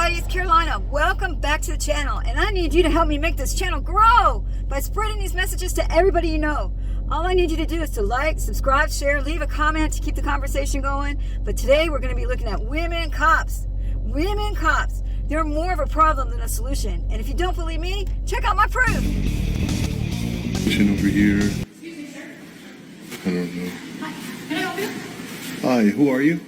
everybody, it's Carolina. Welcome back to the channel, and I need you to help me make this channel grow by spreading these messages to everybody you know. All I need you to do is to like, subscribe, share, leave a comment to keep the conversation going. But today we're going to be looking at women cops. Women cops. They're more of a problem than a solution. And if you don't believe me, check out my proof. Over here. Excuse me, sir. I don't know. Hi, can I help you? Hi, who are you?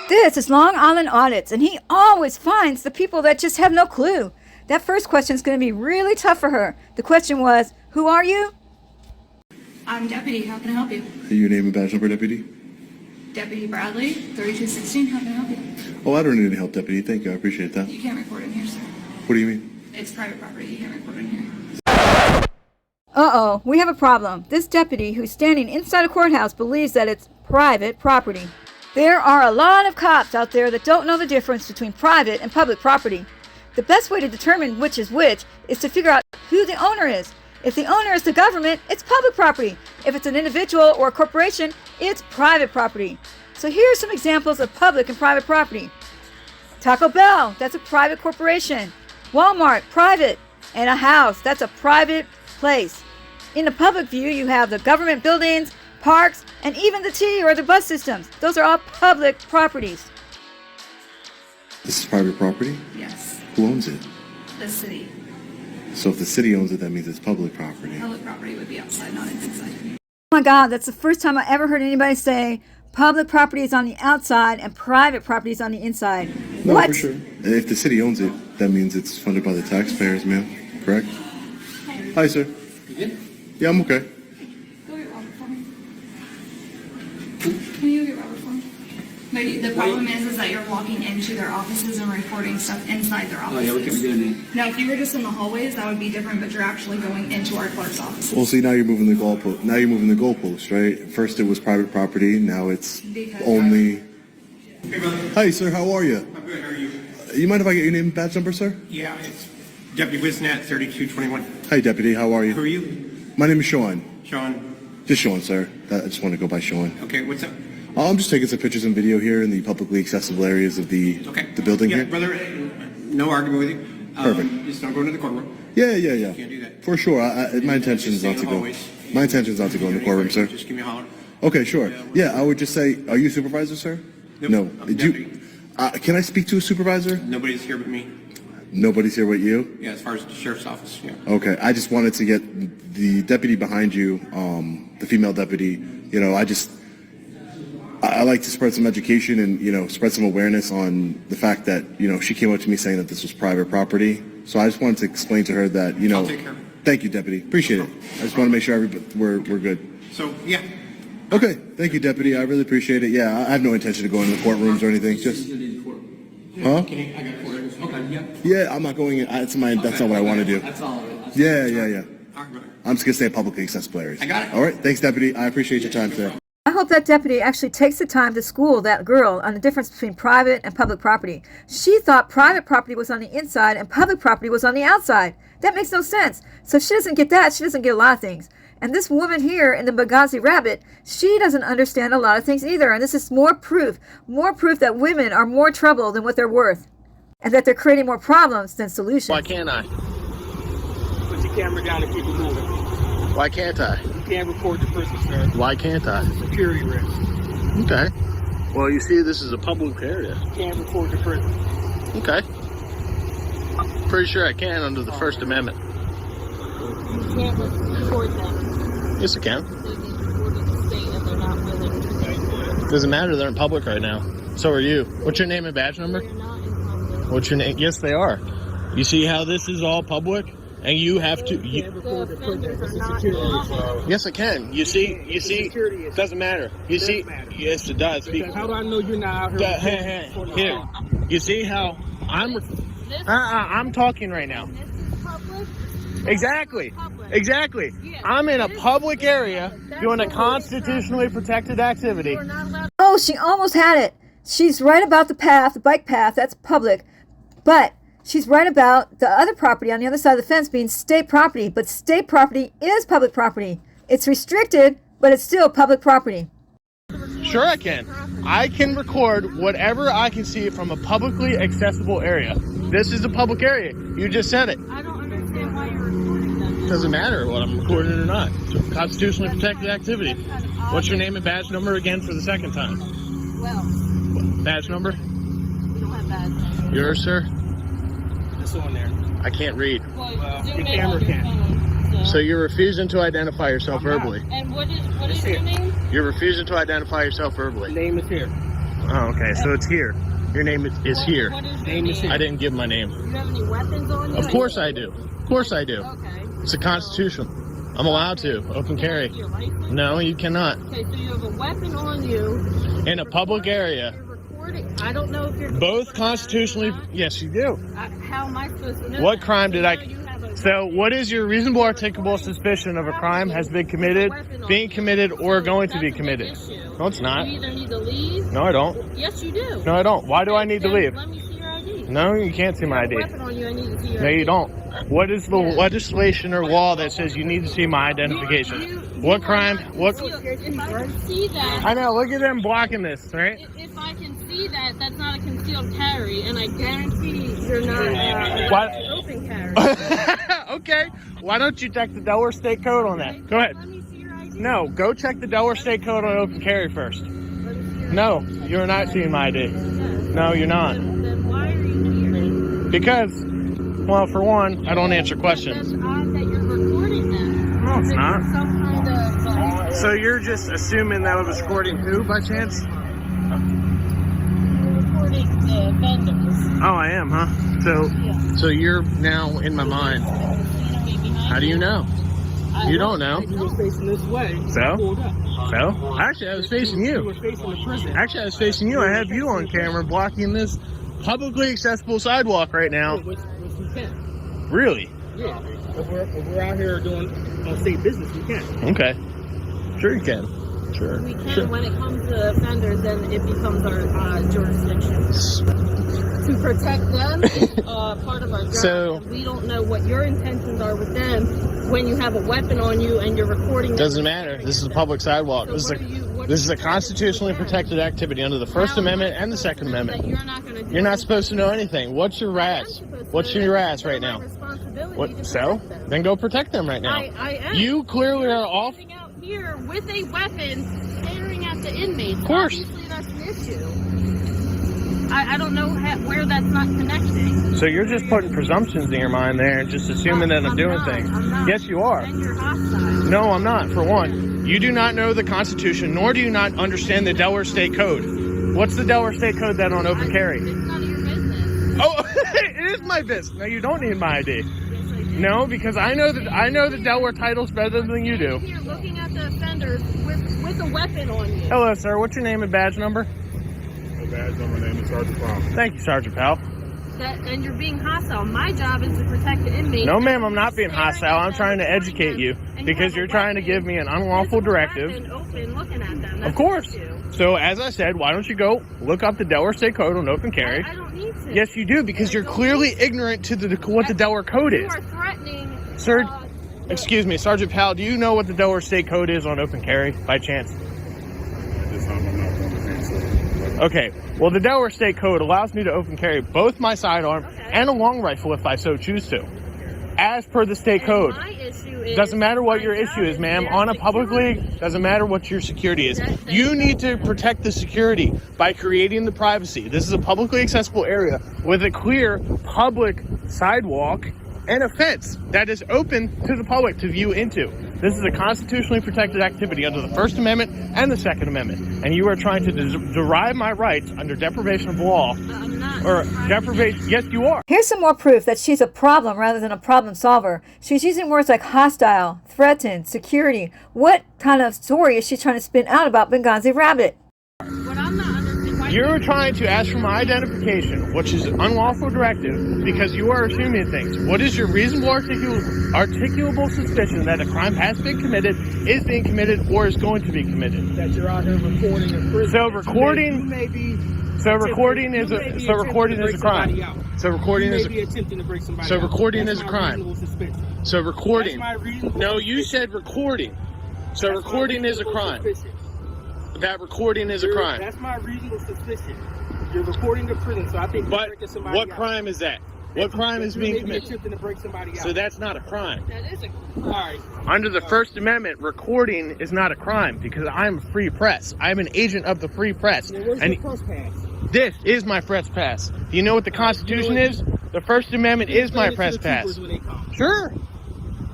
This is Long Island Audits, and he always finds the people that just have no clue. That first question is going to be really tough for her. The question was, who are you? I'm Deputy. How can I help you? Your name and badge number, Deputy? Deputy Bradley, 3216. How can I help you? Oh, I don't need any help, Deputy. Thank you. I appreciate that. You can't record in here, sir. What do you mean? It's private property. You can't record in here. Uh-oh, we have a problem. This deputy who's standing inside a courthouse believes that it's private property. There are a lot of cops out there that don't know the difference between private and public property. The best way to determine which is which is to figure out who the owner is. If the owner is the government, it's public property. If it's an individual or a corporation, it's private property. So here are some examples of public and private property. Taco Bell, that's a private corporation. Walmart, private. And a house, that's a private place. In the public view, you have the government buildings, parks, and even the T or the bus systems. Those are all public properties. This is private property? Yes. Who owns it? The city. So if the city owns it, that means it's public property. Public property would be outside, not inside. Oh my God, that's the first time I ever heard anybody say public property is on the outside and private property is on the inside. No, What? for sure. And if the city owns it, that means it's funded by the taxpayers, ma'am. Correct? Hi, sir. You good? Yeah, I'm okay. Go get Robert for me. Can you go get Robert for me? The problem is that you're walking into their offices and recording stuff inside their Oh, offices. yeah, we can be doing that. Now, if you were just in the hallways, that would be different, but you're actually going into our clerk's offices. Well, see, now you're moving the goalpost. Now you're moving the goalpost, right? First it was private property. Now it's Because only. Hey, brother. Hi, sir. How are you? I'm good. How are you? You mind if I get your name and badge number, sir? Yeah, it's Deputy Wisnat, 3221. Hi, Deputy. How are Who you? are you? My name is Sean. Sean. Just Sean, sir. I just want to go by Sean. Okay, what's up? I'm just taking some pictures and video here in the publicly accessible areas of the building yeah, here. brother, no argument with you. Perfect. Just don't go into the courtroom. Yeah. Can't do that. For sure. My intention is Just stay not in to the go. hallways. My intention is not to go in the courtroom, sir. Just give me a holler. Okay, sure. Yeah, I would just say, are you a supervisor, sir? Nope, No. I'm Did you? deputy. Can I speak to a supervisor? Nobody's here but me. Nobody's here but you. Yeah, as far as the sheriff's office, yeah. Okay, I just wanted to get the deputy behind you, the female deputy. You know, I like to spread some education and, spread some awareness on the fact that, she came up to me saying that this was private property. So I just wanted to explain to her that, I'll take care of it. Thank you, deputy. Appreciate it. I just want to make sure we're good. So, yeah. Okay, thank you, deputy. I really appreciate it. Yeah, I have no intention of going to the courtrooms or anything. Just, huh? Can you, I got court. Okay, yeah. Yeah, I'm not going in. That's not what I want to do. That's all of it. Yeah. All right, brother. I'm just going to stay in publicly accessible areas. I got it. All right, thanks, deputy. I appreciate your time, sir. I hope that deputy actually takes the time to school that girl on the difference between private and public property. She thought private property was on the inside and public property was on the outside. That makes no sense. So if she doesn't get that, she doesn't get a lot of things. And this woman here in the Benghazi Rabbit, she doesn't understand a lot of things either. And this is more proof that women are more trouble than what they're worth. And that they're creating more problems than solutions. Why can't I? Put your camera down and keep it moving. Why can't I? You can't record the person, sir. Why can't I? Security risk. Okay. Well, you see, this is a public area. You can't record the person. Okay. Pretty sure I can under the First Amendment. You can't record them. Yes, I can. They need to report to the state if they're not willing to. Doesn't matter. They're in public right now. So are you. What's your name and badge number? They're not in public. What's your name? Yes, they are. You see how this is all public? And you have to... You can't record the person. offenders It's are a not security in risk. office. Yes, I can. You see? Security issue. Doesn't matter. You It see? does matter. Yes, it does. Because how do I know you're not out here? Here. You see how I'm talking right now. This is public. Exactly. Public. Exactly. Yeah. I'm in a This- public area That's doing a what we're constitutionally protected activity. You're not allowed. Oh, she almost had it. She's right about the path, the bike path, that's public. But she's right about the other property on the other side of the fence being state property. But state property is public property. It's restricted, but it's still public property. Sure I can. I can record whatever I can see from a publicly accessible area. This is a public area. You just said it. I don't understand why you're recording them. Doesn't matter what I'm recording or not. It's constitutionally protected activity. What's your name and badge number again for the second time? Well, Badge number? we don't have badges. Yours, sir? It's on there. I can't read. Well, the zoom in camera on your can. phone, So you're refusing to identify yourself I'm not. verbally. And what is here. your name? You're refusing to identify yourself verbally. Name is here. Oh, okay. So it's here. Your name is here. What is your Name is here. I didn't give my name. Do you have any weapons on you? Of course I do. Of course I do. Okay. It's a constitution. I'm allowed to. Open carry. Your license? No, you cannot. Okay, so you have a weapon on you. In a public area. You're recording. I don't know if you're Both constitutionally. Yes, you do. How am I supposed to know? What that? crime did I? So you have a So, what is your reasonable articulable suspicion of a crime has been committed, being committed, or going to be That's a big committed? issue. No, it's not. You either need to leave. No, I don't. Yes, you do. No, I don't. Why do I need to Then leave? Let me see your ID. No, you can't see my You have ID. a weapon on you. I need to see your No, ID. you don't. What is the legislation or law that says you need to see my identification? What crime? What? If I can see that, I know. Look at them blocking this, right? if I can see that, that's not a concealed carry, and I guarantee you're not What? open carry. Okay. Why don't you check the Delaware State Code on that? Go ahead. Let me see your ID. No, go check the Delaware State Code on open carry first. Let me see your No, you're not seeing my ID. No, you're not. Then why are you here? Because, well, for one, I don't answer That's questions. odd that you're recording them. No, it's Is it not. Some kind of So you're just assuming that I was recording who by chance? recording the vendors. Oh, I am, huh? So you're now in my mind. How do you know? You don't know. You were facing this way. So? I pulled up. So? Actually, I was facing You you. were facing the prison. Actually, I was facing you. I have you on camera blocking this publicly accessible sidewalk right now. Which we can. Really? Yeah. If we're out here doing on state business, we can. Okay. Sure you can. Sure. We can, Sure. when it comes to offenders, then it becomes our jurisdiction. To protect them is part of our job. So- and we don't know what your intentions are with them when you have a weapon on you and you're recording them. Doesn't matter. This is a public sidewalk. So what This is are a you- constitutionally protected activity under the First Amendment and the Second That Amendment. you're not going to do You're not anything. supposed to know anything. What's your razz? What's your razz right now? What? So? Then go protect them right now. I am. You clearly You're are off. standing out here with a weapon, staring at the inmates. Of course. Obviously, that's an issue. I don't know where that's not connecting. So you're just putting presumptions in your mind there and just assuming that I'm doing not. things. I'm not. Yes, you are. And you're hostile. No, I'm not. For one, you do not know the Constitution, nor do you not understand the Delaware State Code. What's the Delaware State Code then on open carry? It's none of your business. Oh, it is my business. No, you don't need my ID. Yes, I do. No, because I know the Delaware titles better than you do. Here, looking at the offenders with a weapon on you. Hello, sir. What's your name and badge number? My badge number, name is Sergeant Brown. Thank you, Sergeant Powell. And you're being hostile. My job is to protect the inmates. No, ma'am, I'm not being Staring hostile. at I'm them, trying to recording educate them, you and because have a you're trying to weapon. give me an unlawful With a directive. weapon open, looking at them. Of That's course. an issue. So, as I said, why don't you go look up the Delaware State Code on open carry? I don't need to. Yes, you do, because you're clearly ignorant to what the Delaware Code You is. are threatening. Sir, excuse me, Sergeant Powell, do you know what the Delaware State Code is on open carry, by chance? At this time, I'm not going to answer. Okay, well, the Delaware State Code allows me to open carry both my sidearm and a long rifle if I so choose to, as per the state code. My issue is, Doesn't matter what my your job issue is, ma'am. their On a publicly, security. doesn't matter what your security is. That- You need to protect the security by creating the privacy. This is a publicly accessible area with a clear public sidewalk and a fence that is open to the public to view into. This is a constitutionally protected activity under the First Amendment and the Second Amendment. And you are trying to derive my rights under deprivation of law. I'm not. Or trying to- deprivation, yes you are. Here's some more proof that she's a problem rather than a problem solver. She's using words like hostile, threatened, security. What kind of story is she trying to spin out about Benghazi Rabbit? What I'm not understanding. Why You're trying to ask for my identification, which is an unlawful directive, because you are assuming things. What is your reasonable articulable suspicion that a crime has been committed, is being committed, or is going to be committed? That you're out here recording in prison. So recording- You may be. So recording is you may be a recording attempting is to a break somebody crime. out. So recording You is may be attempting to break somebody So out. recording That's is a my crime. reasonable suspicion. so recording. That's my reasonable No, you suspicion. said recording. So That's my recording is a reasonable crime. suspicion. that recording is a crime. That's my reasonable suspicion. You're recording the prison, so I think you're But breaking somebody what out. crime is that? What crime is being Maybe committed? attempting to break somebody out. So that's not a crime. That is a All right. Under the First Amendment, recording is not a crime because I'm a free press. I'm an agent of the free press. Now, where's And your press pass? this is my press pass. Do you know what the Constitution is? The First Amendment is my press pass. When they come. Sure.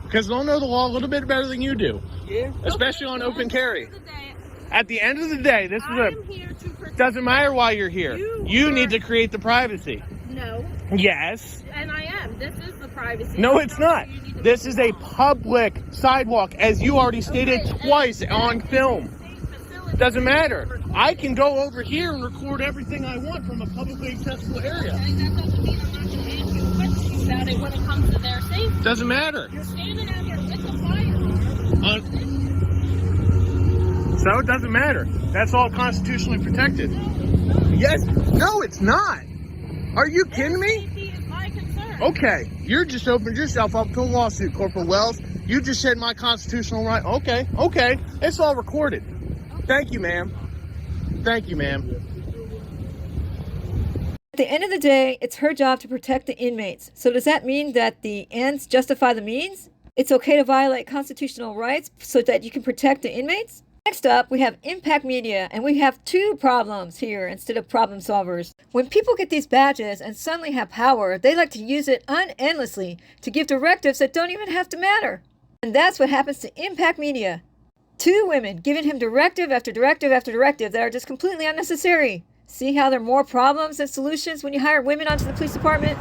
Because they'll know the law a little bit better than you do. Yeah. Especially on open carry. At the end of the day, At the end of the day, this is I am here to protect. doesn't matter why you're here. You need to create the privacy. No, Yes. and I am. This is the privacy. No, it's not. This is a public sidewalk, as you already stated twice on film. Doesn't matter. I can go over here and record everything I want from a publicly accessible area. That doesn't mean I'm not going to ask you questions about it when it comes to their safety. Doesn't matter. You're standing out here with a firearm. So it doesn't matter. That's all constitutionally protected. Yes. No, it's not. Are you kidding me? Safety is my concern. Okay. You're just opened yourself up to a lawsuit, Corporal Wells. You just said my constitutional right. Okay. Okay. It's all recorded. Thank you, ma'am. Thank you, ma'am. At the end of the day, it's her job to protect the inmates. So does that mean that the ends justify the means? It's okay to violate constitutional rights so that you can protect the inmates? Next up, we have impact media, and we have two problems here instead of problem solvers. When people get these badges and suddenly have power, they like to use it unendlessly to give directives that don't even have to matter. And that's what happens to impact media. Two women giving him directive after directive after directive that are just completely unnecessary. See how there are more problems than solutions when you hire women onto the police department?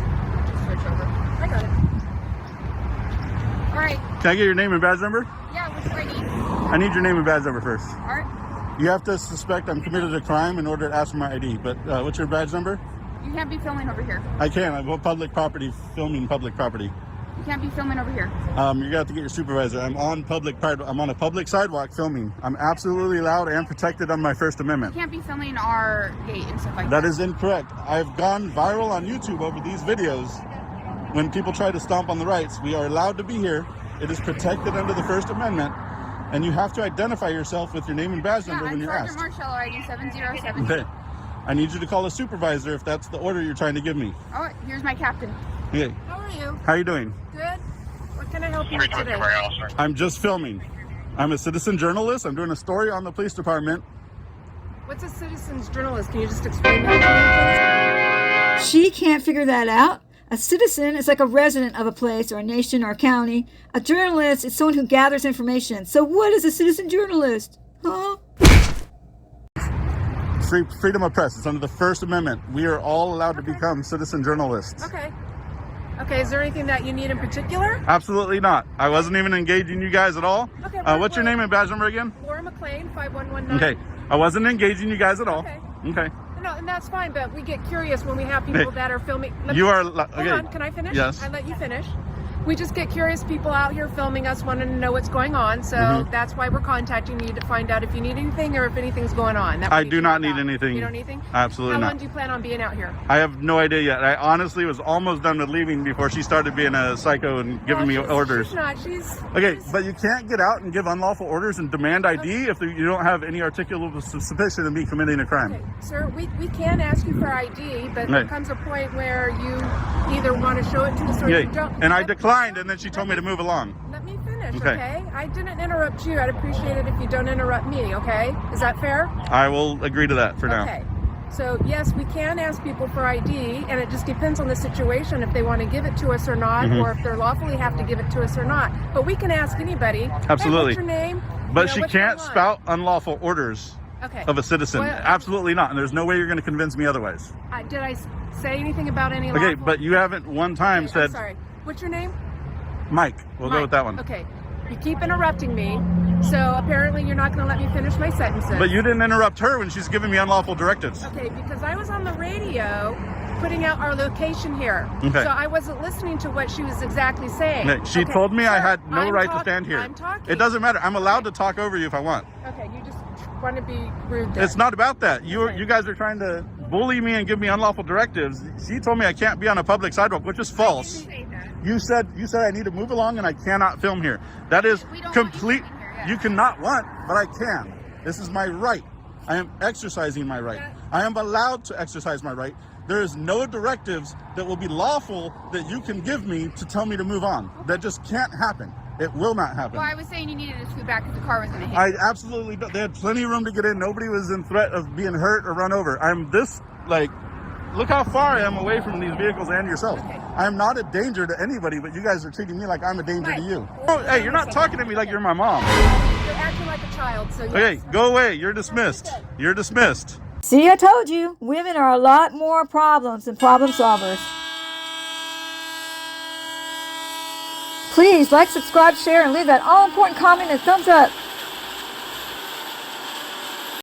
I got it. All right. Can I get your name and badge number? Yeah, which do I need? I need your name and badge number first. All right. You have to suspect I'm committed a crime in order to ask for my ID, but what's your badge number? You can't be filming over here. I can. I'm on public property, filming public property. You can't be filming over here. You're gonna have to get your supervisor. I'm on a public sidewalk filming. I'm absolutely allowed and protected on my First You Amendment. can't be filming our gate and stuff like that. That is incorrect. I've gone viral on YouTube over these videos. When people try to stomp on the rights, we are allowed to be here. It is protected under the First Amendment, and you have to identify yourself with your name and badge number when I'm you're Sergeant asked. Marcello, ID 707. Okay. I need you to call a supervisor if that's the order you're trying to give me. Oh, here's my captain. Okay. How are you? How you doing? Good. What can I help you with today? I'm just filming. I'm a citizen journalist. I'm doing a story on the police department. What's a citizen's journalist? Can you just explain that to me, She can't figure that out. A citizen is like a resident of a place or a nation or a county. A journalist is someone who gathers information. So what is a citizen journalist? Huh? Freedom of press. It's under the First Amendment. We are all allowed to become citizen journalists. please? Okay. Okay, is there anything that you need in particular? Absolutely not. I wasn't even engaging you guys at all. Okay, What's your name and badge number again? Laura McLean, 5119. Okay. I wasn't engaging you guys at all. Okay. Okay. No, and that's fine, but we get curious when we have people that are filming. You are Hold okay. on, can I finish? Yes. I let you finish. We just get curious people out here filming us, wanting to know what's going on. So that's why we're contacting you to find out if you need anything or if anything's going on. That I we do can not help need out. anything. You don't need anything? Absolutely How not. long do you plan on being out here? I have no idea yet. I honestly was almost done with leaving before she started being a psycho and giving me Well, orders. She's not. She's Okay, but you can't get out and give unlawful orders and demand ID if you don't have any articulable suspicion of me committing a crime. Okay, sir, we can ask you for ID, but there Right. comes a point where you either want to show it to us or Yeah, you don't. and I declined, and then she told me to move along. Let me finish, Okay. okay? I didn't interrupt you. I'd appreciate it if you don't interrupt me, okay? Is that fair? I will agree to that for now. Okay. So, yes, we can ask people for ID, and it just depends on the situation if they want to give it to us or not, or if they're lawfully have to give it to us or not. But we can ask anybody. Absolutely. Hey, what's your name? But You know, she what's can't going on? spout unlawful orders Okay. of a citizen. What- Absolutely not. And there's no way you're going to convince me otherwise. Did I say anything about any Okay, lawful? but you haven't one time Okay, said, I'm sorry. What's your name? Mike. We'll go Mike. with that one. Okay. You keep interrupting me, so apparently you're not going to let me finish my sentences. But you didn't interrupt her when she's giving me unlawful directives. Okay, because I was on the radio putting out our location here. Okay. So I wasn't listening to what she was exactly saying. Okay, she Okay, told me I sir, had no I'm right to talk- stand here. I'm talking. It doesn't matter. I'm allowed to talk over you if I want. Okay, you just want to be rude there. It's not about that. You guys are trying to bully me and give me unlawful directives. She told me I can't be on a public sidewalk, which is false. You said I need to move along and I cannot film here. That is complete. You cannot want, but I can. This is my right. I am exercising my right. I am allowed to exercise my right. There is no directives that will be lawful that you can give me to tell me to move on. That just can't happen. It will not happen. Well, I was saying you needed to scoot back because the car was going to hit. I absolutely don't. They had plenty of room to get in. Nobody was in threat of being hurt or run over. I'm this, like, look how far I am away from these vehicles and yourself. Okay. I am not a danger to anybody, but you guys are treating me like I'm a danger to you. Oh, hey, you're not talking to me like you're my mom. You're acting like a child, so yes. Okay, go away. You're dismissed. You're dismissed. See, I told you, women are a lot more problems than problem solvers. Please like, subscribe, share, and leave that all-important comment and thumbs up.